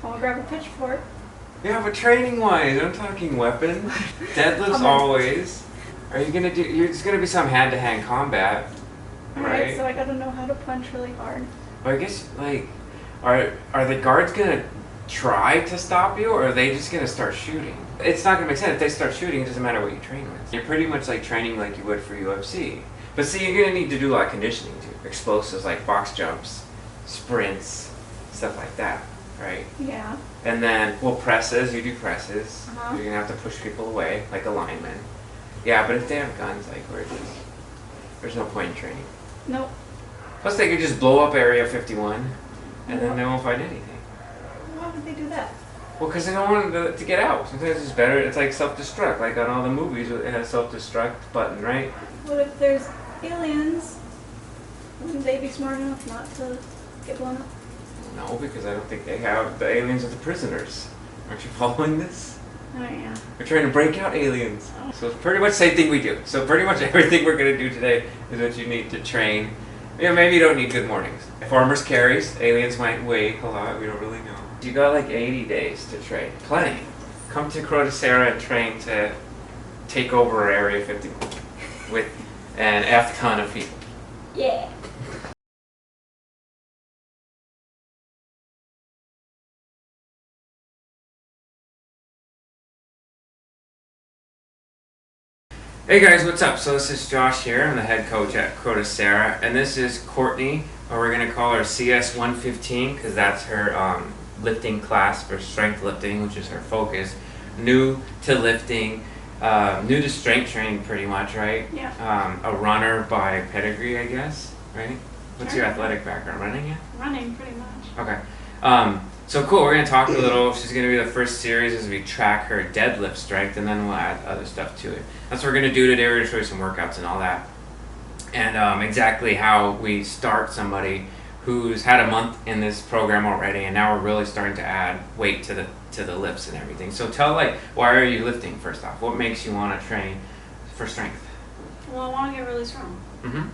I'll grab a pitchfork. Yeah, but training-wise, I'm talking weapon. Deadlifts always. Are you gonna do? It's gonna be some hand-to-hand combat, right? Alright, so I gotta know how to punch really hard. Well, I guess like, are the guards gonna try to stop you, or are they just gonna start shooting? It's not gonna make sense if they start shooting. It doesn't matter what you train with. You're pretty much like training like you would for UFC. But see, you're gonna need to do a lot of conditioning too. Explosives like box jumps, sprints, stuff like that, right? Yeah. And then, well, presses. You do presses. Uh-huh. You're gonna have to push people away like a lineman. Yeah, but if they have guns, like there's no point in training. Nope. Plus, they could just blow up Area 51, and then they won't find anything. Why would they do that? Well, because they don't want them to get out. Sometimes it's better. It's like self-destruct, like on all the movies. It has a self-destruct button, right? What if there's aliens? Wouldn't they be smart enough not to get blown up? No, because I don't think they have. The aliens are the prisoners. Aren't you following this? Oh yeah. We're trying to break out aliens. So it's pretty much the same thing we do. So pretty much everything we're going to do today is what you need to train. Yeah, maybe you don't need good mornings. Farmers carries. Aliens might wait a lot. We don't really know. You got like 80 days to train. Plenty. Come to CrotaCera and train to take over Area 51 with an F ton of people. Yeah. Hey guys, what's up? So this is Josh here. I'm the head coach at CrotaCera, and this is Courtney, or we're going to call her CS 115 because that's her lifting class for strength lifting, which is her focus. New to lifting, new to strength training pretty much, right? Yeah. A runner by pedigree, I guess, right? What's your athletic background? Running, yeah? Running, pretty much. Okay. So cool, we're going to talk a little. She's going to be the first series as we track her deadlift strength, and then we'll add other stuff to it. That's what we're going to do today. We're going to show you some workouts and all that. And exactly how we start somebody who's had a month in this program already, and now we're really starting to add weight to the lifts and everything. So tell, like, why are you lifting first off? What makes you want to train for strength? Well, I want to get really strong. Mm-hmm.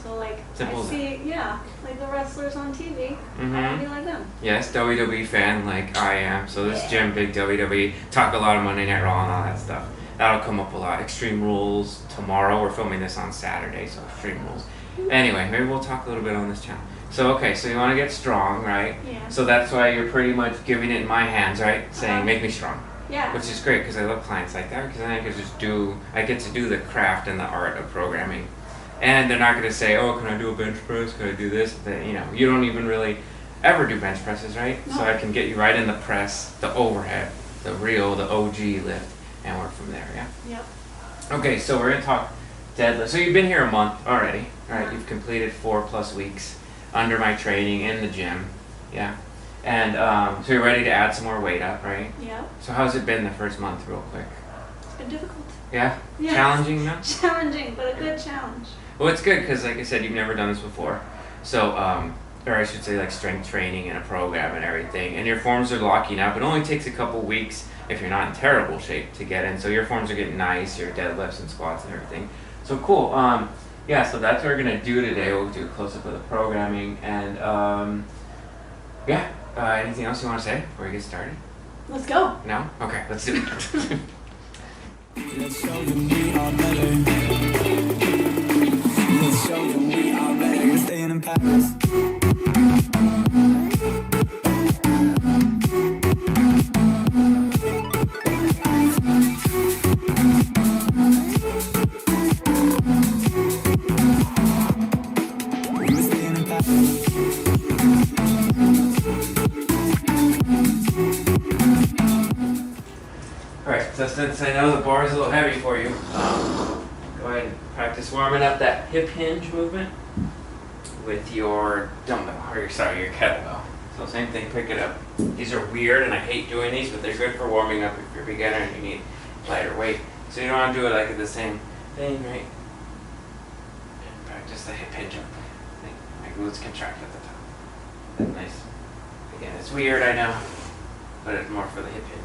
So like, Simple I see, yeah, like the wrestlers on TV. Mm-hmm. I want to be like them. Yes, WWE fan like I am. So this gym, big WWE, talk a lot of Monday Night Raw and all that stuff. That'll come up a lot. Extreme Rules tomorrow. We're filming this on Saturday, so Extreme Rules. Anyway, maybe we'll talk a little bit on this channel. So okay, so you want to get strong, right? Yeah. So that's why you're pretty much giving it in my hands, right? Saying, make me strong. Yeah. Which is great because I love clients like that because then I get to do the craft and the art of programming. And they're not going to say, oh, can I do a bench press? Can I do this? You don't even really ever do bench presses, right? No. So I can get you right in the press, the overhead, the real, the OG lift, and work from there, yeah? Yep. Okay, so we're going to talk deadlift. So you've been here a month already, right? You've completed 4+ weeks under my training in the gym, yeah? And so you're ready to add some more weight up, right? Yep. So how's it been the first month real quick? It's been difficult. Yeah? Yeah. Challenging, no? Challenging, but a good challenge. Well, it's good because, like I said, you've never done this before. So, or I should say, like strength training and a program and everything. And your forms are locking up. It only takes a couple weeks if you're not in terrible shape to get in. So your forms are getting nice, your deadlifts and squats and everything. So cool. Yeah, so that's what we're going to do today. We'll do a close-up of the programming. And, yeah, anything else you want to say before we get started? Let's go. No? Okay, let's do it. Let's show them we are better. Let's show them we are better. You're staying in Paris. You're staying in Paris. Alright, so since I know the bar is a little heavy for you, go ahead and practice warming up that hip hinge movement with your dumbbell, or your kettlebell. So same thing, pick it up. These are weird and I hate doing these, but they're good for warming up if you're a beginner and you need lighter weight. So you don't want to do it like the same thing, right? And practice the hip hinge up. My glutes contract at the top. That's nice. Again, it's weird, I know, but it's more for the hip hinge.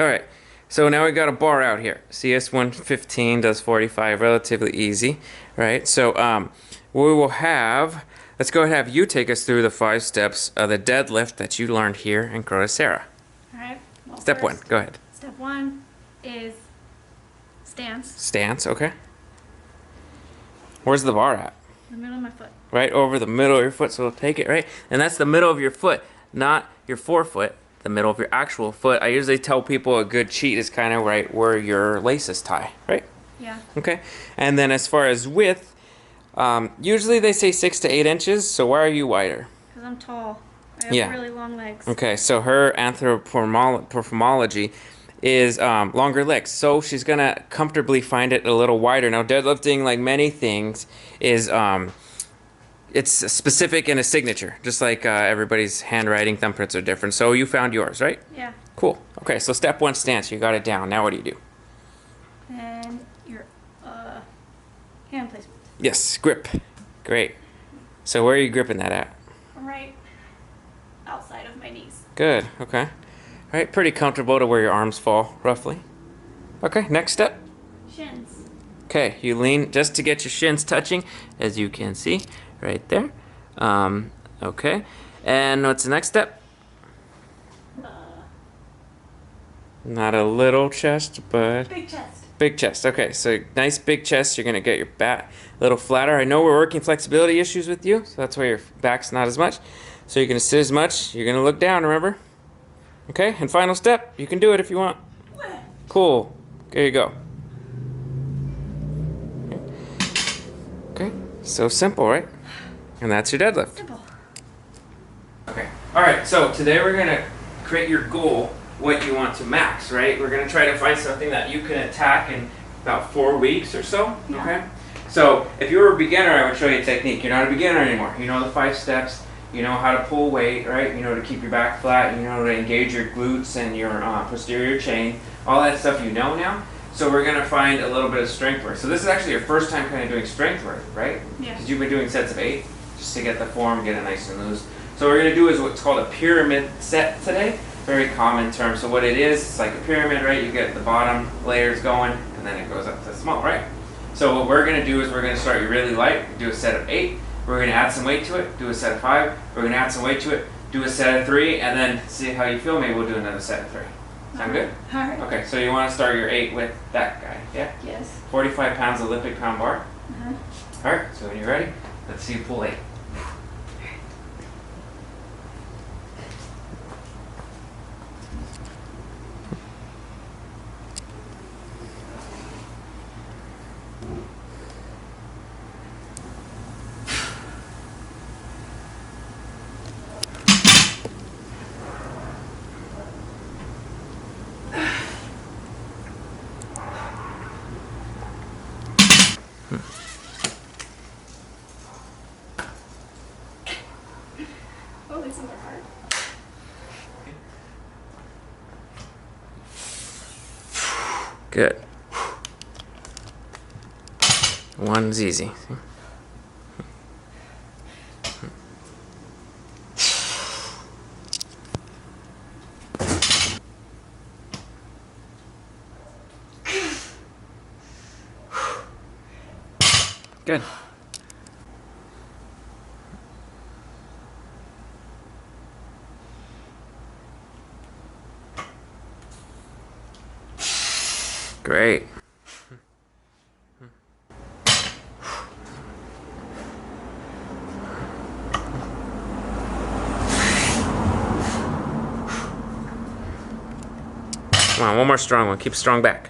All right. So now we got a bar out here. CS 115 does 45, relatively easy, right? So we will have, let's go ahead and have you take us through the 5 steps of the deadlift that you learned here in CrotaCera. All right. Well, Step 1, go ahead. Step 1 is stance. Stance, okay. Where's the bar at? In the middle of my foot. Right over the middle of your foot, so we'll take it, right? And that's the middle of your foot, not your forefoot, the middle of your actual foot. I usually tell people a good cheat is kind of right where your laces tie, right? Yeah. Okay. And then as far as width, usually they say 6 to 8 inches, so why are you wider? Because I'm tall. I have Yeah. really long legs. Okay, so her anthropomorphology is longer legs, so she's gonna comfortably find it a little wider. Now, deadlifting, like many things, is it's specific and a signature, just like everybody's handwriting thumbprints are different. So you found yours, right? Yeah. Cool. Okay, so step 1, stance. You got it down. Now what do you do? And your hand placement. Yes, grip. Great. So where are you gripping that at? Right outside of my knees. Good. Okay. All right, pretty comfortable to where your arms fall, roughly. Okay, next step. Shins. Okay, you lean just to get your shins touching, as you can see right there. Okay, and what's the next step? Not a little chest, but Big chest. big chest. Okay, so nice big chest. You're gonna get your back a little flatter. I know we're working flexibility issues with you, so that's why your back's not as much. So you're gonna sit as much. You're gonna look down, remember? Okay, and final step. You can do it if you want. Cool. There you go. Okay, so simple, right? And that's your deadlift. Simple. Okay. All right. So today we're gonna create your goal, what you want to max, right? We're gonna try to find something that you can attack in about 4 weeks or so. Yeah. Okay. So if you were a beginner, I would show you a technique. You're not a beginner anymore. You know the 5 steps. You know how to pull weight, right? You know to keep your back flat. You know to engage your glutes and your posterior chain. All that stuff you know now. So we're gonna find a little bit of strength work. So this is actually your first time kind of doing strength work, right? Yeah. Because you've been doing sets of 8, just to get the form, get it nice and loose. So what we're gonna do is what's called a pyramid set today. Very common term. So what it is, it's like a pyramid, right? You get the bottom layers going, and then it goes up to small, right? So what we're gonna do is we're gonna start you really light, do a set of 8. We're gonna add some weight to it, do a set of 5. We're gonna add some weight to it, do a set of 3, and then see how you feel. Maybe we'll do another set of 3. Sound good? All right. Okay, so you want to start your 8 with that guy, yeah? Yes. 45 pounds Olympic pound bar. Uh-huh. All right, so when you're ready, let's see you pull 8. Oh, these ones are hard. Good. One's easy. Good. Great. Come on, one more strong one. Keep strong back.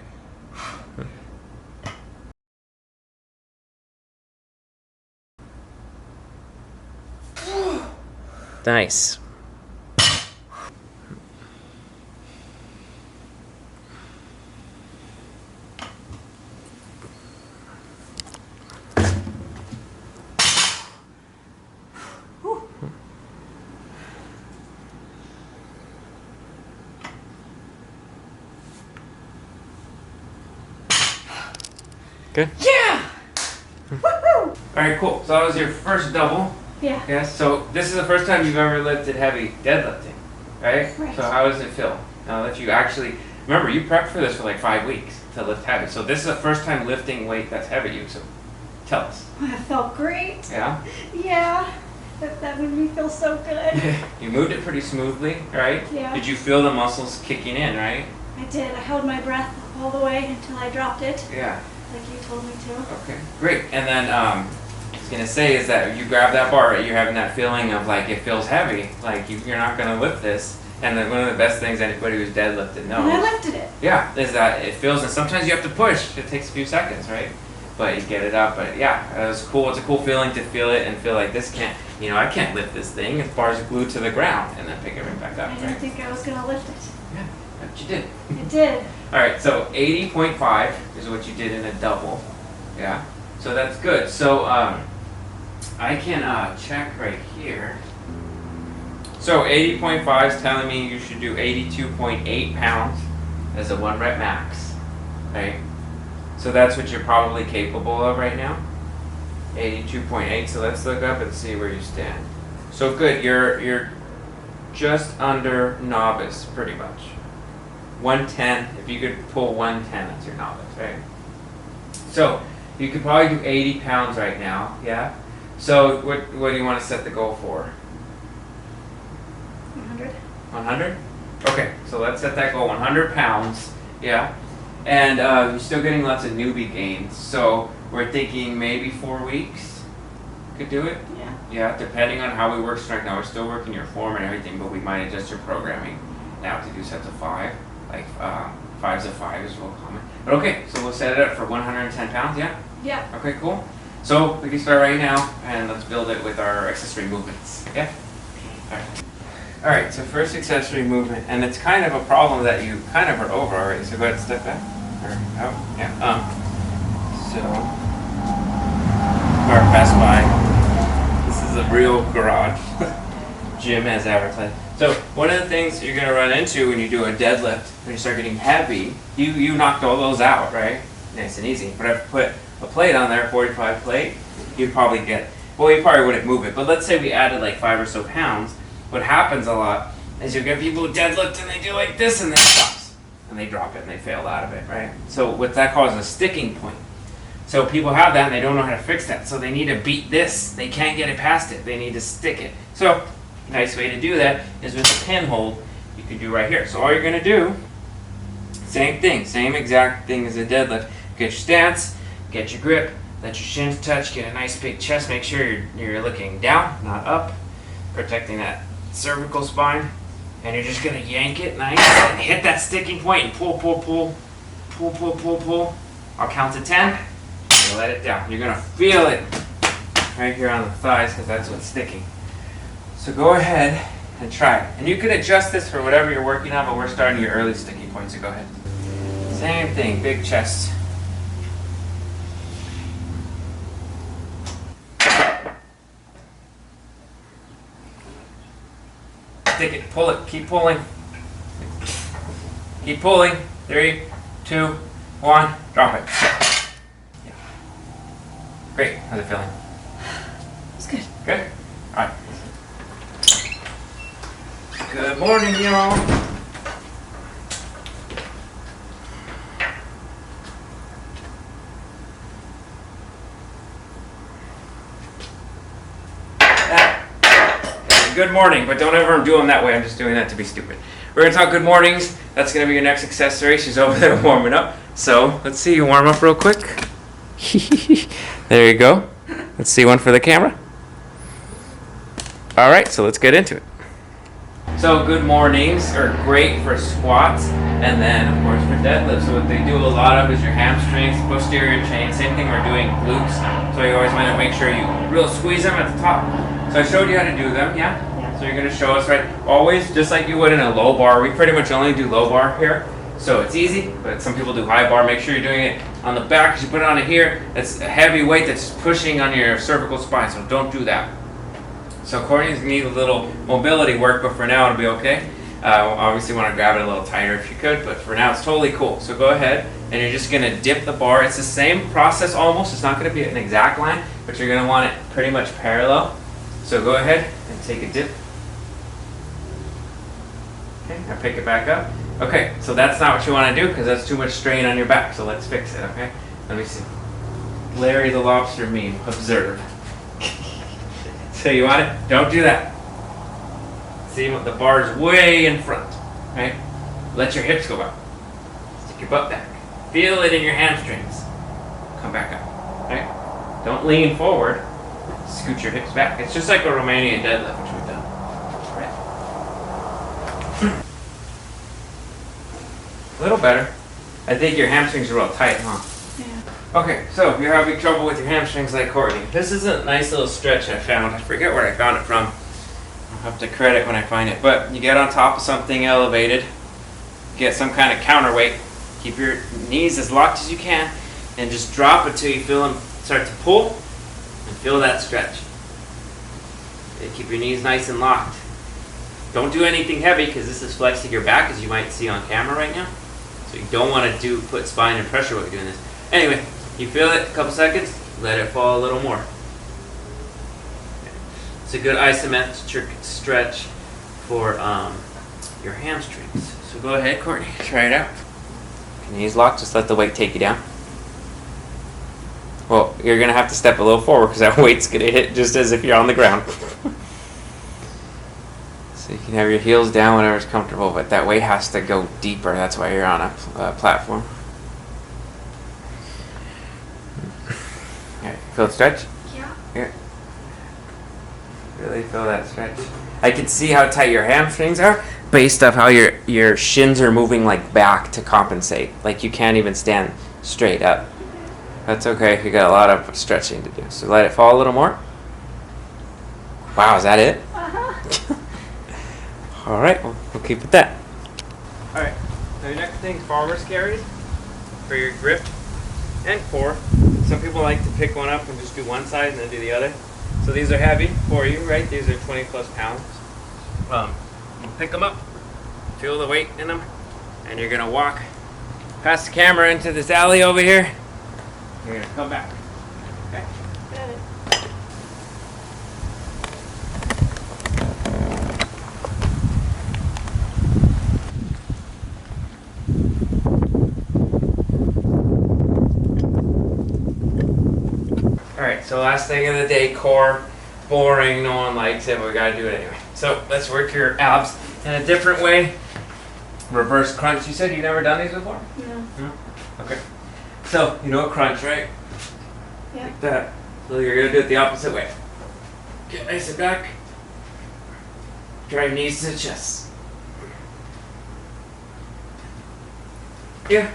Nice. Good. Yeah! Woohoo! All right, cool. So that was your first double. Yeah. Yes. So this is the first time you've ever lifted heavy deadlifting, right? Right. So how does it feel now that you actually remember, you prepped for this for like 5 weeks to lift heavy. So this is the first time lifting weight that's heavy. So tell us. I felt great. Yeah? Yeah. That made me feel so good. You moved it pretty smoothly, right? Yeah. Did you feel the muscles kicking in, right? I did. I held my breath all the way until I dropped it, Yeah. like you told me to. Okay, great. And then I was gonna say is that you grab that bar, right? You're having that feeling of like it feels heavy, like you're not gonna lift this. And then one of the best things anybody who's deadlifted knows. And I lifted it. Yeah, is that it feels, and sometimes you have to push. It takes a few seconds, right? But you get it up. But yeah, it was cool. It's a cool feeling to feel it and feel like this can't, I can't lift this thing. If bars are glued to the ground, and then pick it right back up, I didn't right? think I was gonna lift it. Yeah, but you did. It did. All right, so 80.5 is what you did in a double. Yeah, so that's good. So I can check right here. So 80.5 is telling me you should do 82.8 pounds as a 1 rep max, right? So that's what you're probably capable of right now. 82.8. So let's look up and see where you stand. So good. You're just under novice, pretty much. 110. If you could pull 110, that's your novice, right? So you could probably do 80 pounds right now. Yeah. So what do you want to set the goal for? 100. 100? Okay, so let's set that goal, 100 pounds, yeah. And you're still getting lots of newbie gains, so we're thinking maybe 4 weeks could do it? Yeah. Yeah, depending on how we work strength. Now, we're still working your form and everything, but we might adjust your programming now to do sets of 5, like 5s of 5 is real common. But okay, so we'll set it up for 110 pounds, yeah? Yeah. Okay, cool. So we can start right now, and let's build it with our accessory movements, yeah? All right. All right, so first accessory movement, and it's kind of a problem that you kind of are over already, so go ahead and step back. Or out, yeah. Car passed by. This is a real garage. Gym has advertised. So one of the things you're gonna run into when you do a deadlift, when you start getting heavy, you knocked all those out, right? Nice and easy. But if I put a plate on there, 45 plate, you'd probably get, well, you probably wouldn't move it, but let's say we added like 5 or so pounds. What happens a lot is you get people who deadlift and they do like this and then it stops. And they drop it and they fail out of it, right? So what that causes a sticking point. So people have that and they don't know how to fix that. So they need to beat this. They can't get it past it. They need to stick it. So a nice way to do that is with a pin hold you can do right here. So all you're going to do, same thing, same exact thing as a deadlift. Get your stance, get your grip, let your shins touch, get a nice big chest. Make sure you're looking down, not up, protecting that cervical spine, and you're just gonna yank it nice and hit that sticking point and pull, pull, pull, pull, pull, pull, pull. I'll count to 10 and let it down. You're gonna feel it right here on the thighs because that's what's sticking. So go ahead and try it. And you can adjust this for whatever you're working on, but we're starting your early sticky point, so go ahead. Same thing, big chest. Stick it, pull it, keep pulling. Keep pulling. 3, 2, 1, drop it. Yeah. Great, how's it feeling? It's good. Good? Alright. Good morning, y'all. Good morning, but don't ever do them that way. I'm just doing that to be stupid. We're going to talk good mornings. That's going to be your next accessory. She's over there warming up. So let's see you warm up real quick. There you go. Let's see one for the camera. All right, so let's get into it. So good mornings are great for squats and then, of course, for deadlifts. So what they do a lot of is your hamstrings, posterior chain. Same thing we're doing glutes. So you always want to make sure you really squeeze them at the top. So I showed you how to do them, yeah? So you're going to show us, right? Always, just like you would in a low bar. We pretty much only do low bar here. So it's easy, but some people do high bar. Make sure you're doing it on the back because you put it on it here. That's a heavy weight that's pushing on your cervical spine, so don't do that. So Courtney's going to need a little mobility work, but for now it'll be okay. Obviously want to grab it a little tighter if you could, but for now it's totally cool. So go ahead, and you're just going to dip the bar. It's the same process almost. It's not going to be an exact line, but you're going to want it pretty much parallel. So go ahead and take a dip. Okay, now pick it back up. Okay, so that's not what you want to do because that's too much strain on your back. So let's fix it, okay? Let me see. Larry the Lobster meme. Observe. So you want it? Don't do that. See, the bar's way in front, right? Let your hips go up. Stick your butt back. Feel it in your hamstrings. Come back up, right? Don't lean forward. Scoot your hips back. It's just like a Romanian deadlift, which we've done. Right? A little better. I think your hamstrings are real tight, huh? Yeah. Okay, so if you're having trouble with your hamstrings like Courtney, this is a nice little stretch I found. I forget where I found it from. I'll have to credit when I find it. But you get on top of something elevated, get some kind of counterweight, keep your knees as locked as you can, and just drop until you feel them start to pull, and feel that stretch. And keep your knees nice and locked. Don't do anything heavy because this is flexing your back, as you might see on camera right now. So you don't want to put spine and pressure while you're doing this. Anyway, you feel it, a couple seconds, let it fall a little more. It's a good isometric stretch for your hamstrings. So go ahead, Courtney, try it out. Knees locked, just let the weight take you down. Well, you're going to have to step a little forward because that weight's going to hit just as if you're on the ground. So you can have your heels down whenever's comfortable, but that weight has to go deeper. That's why you're on a platform. Alright, feel the stretch? Yeah. Yeah. Really feel that stretch. I can see how tight your hamstrings are based off how your shins are moving like back to compensate. Like you can't even stand straight up. That's okay. You got a lot of stretching to do. So let it fall a little more. Wow, is that it? Uh-huh. All right, we'll keep it that. All right. So your next thing is farmer's carries for your grip and core. Some people like to pick one up and just do one side and then do the other. So these are heavy for you, right? These are 20 plus pounds. Pick them up, feel the weight in them, and you're gonna walk past the camera into this alley over here. You're gonna come back. Okay. Got it. All right. So last thing of the day, core. Boring. No one likes it, but we gotta do it anyway. So let's work your abs in a different way. Reverse crunch. You said you've never done these before? No. No? Okay. So, you know a crunch, right? Yeah. Like that. So you're going to do it the opposite way. Get nice and back. Drive knees to the chest. Yeah.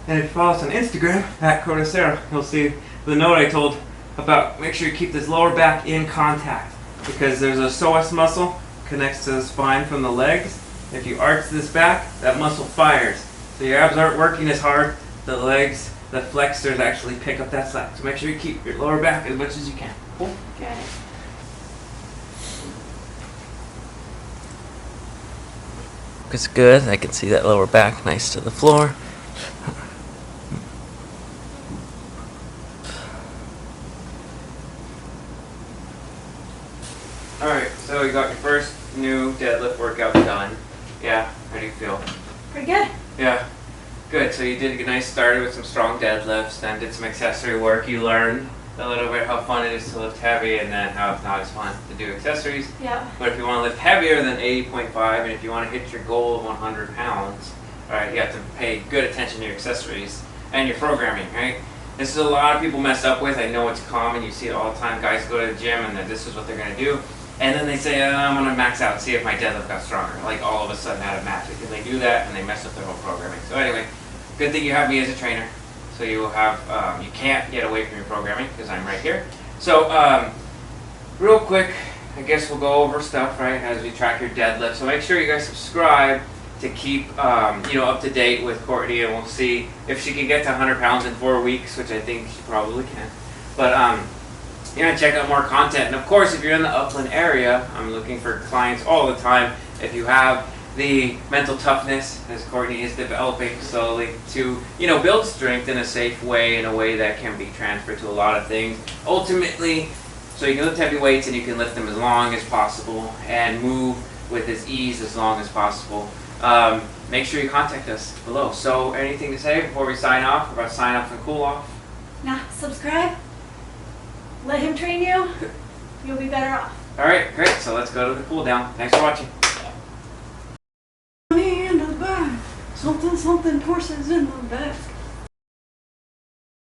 And if you follow us on Instagram, at CrotaCera, you'll see the note I told about make sure you keep this lower back in contact. Because there's a psoas muscle connects to the spine from the legs. If you arch this back, that muscle fires. So your abs aren't working as hard. The legs, the flexors actually pick up that slack. So make sure you keep your lower back as much as you can. Cool? Got it. It's good. I can see that lower back nice to the floor. Alright, so you got your first new deadlift workout done. Yeah, how do you feel? Pretty good. Yeah, good. So you did a nice start with some strong deadlifts, then did some accessory work. You learned a little bit how fun it is to lift heavy and then how it's not as fun to do accessories. Yeah. But if you want to lift heavier than 80.5 and if you want to hit your goal of 100 pounds, alright, you have to pay good attention to your accessories and your programming, right? This is a lot of people mess up with. I know it's common. You see it all the time. Guys go to the gym and then this is what they're going to do. And then they say, I'm going to max out and see if my deadlift got stronger. Like all of a sudden out of magic. And they do that and they mess up their whole programming. So anyway, good thing you have me as a trainer. So you will have, you can't get away from your programming because I'm right here. So real quick, I guess we'll go over stuff, right, as we track your deadlift. So make sure you guys subscribe to keep, up to date with Courtney. And we'll see if she can get to 100 pounds in 4 weeks, which I think she probably can. But check out more content. And of course, if you're in the Upland area, I'm looking for clients all the time. If you have the mental toughness, as Courtney is developing slowly, to build strength in a safe way, in a way that can be transferred to a lot of things. Ultimately, so you can lift heavy weights and you can lift them as long as possible and move with as ease as long as possible. Make sure you contact us below. So anything to say before we sign off? We're about to sign off and cool off. Nah, subscribe. Let him train you. You'll be better off. All right, great. So let's go to the cool down. Thanks for watching. In the back. Something, horses in the back.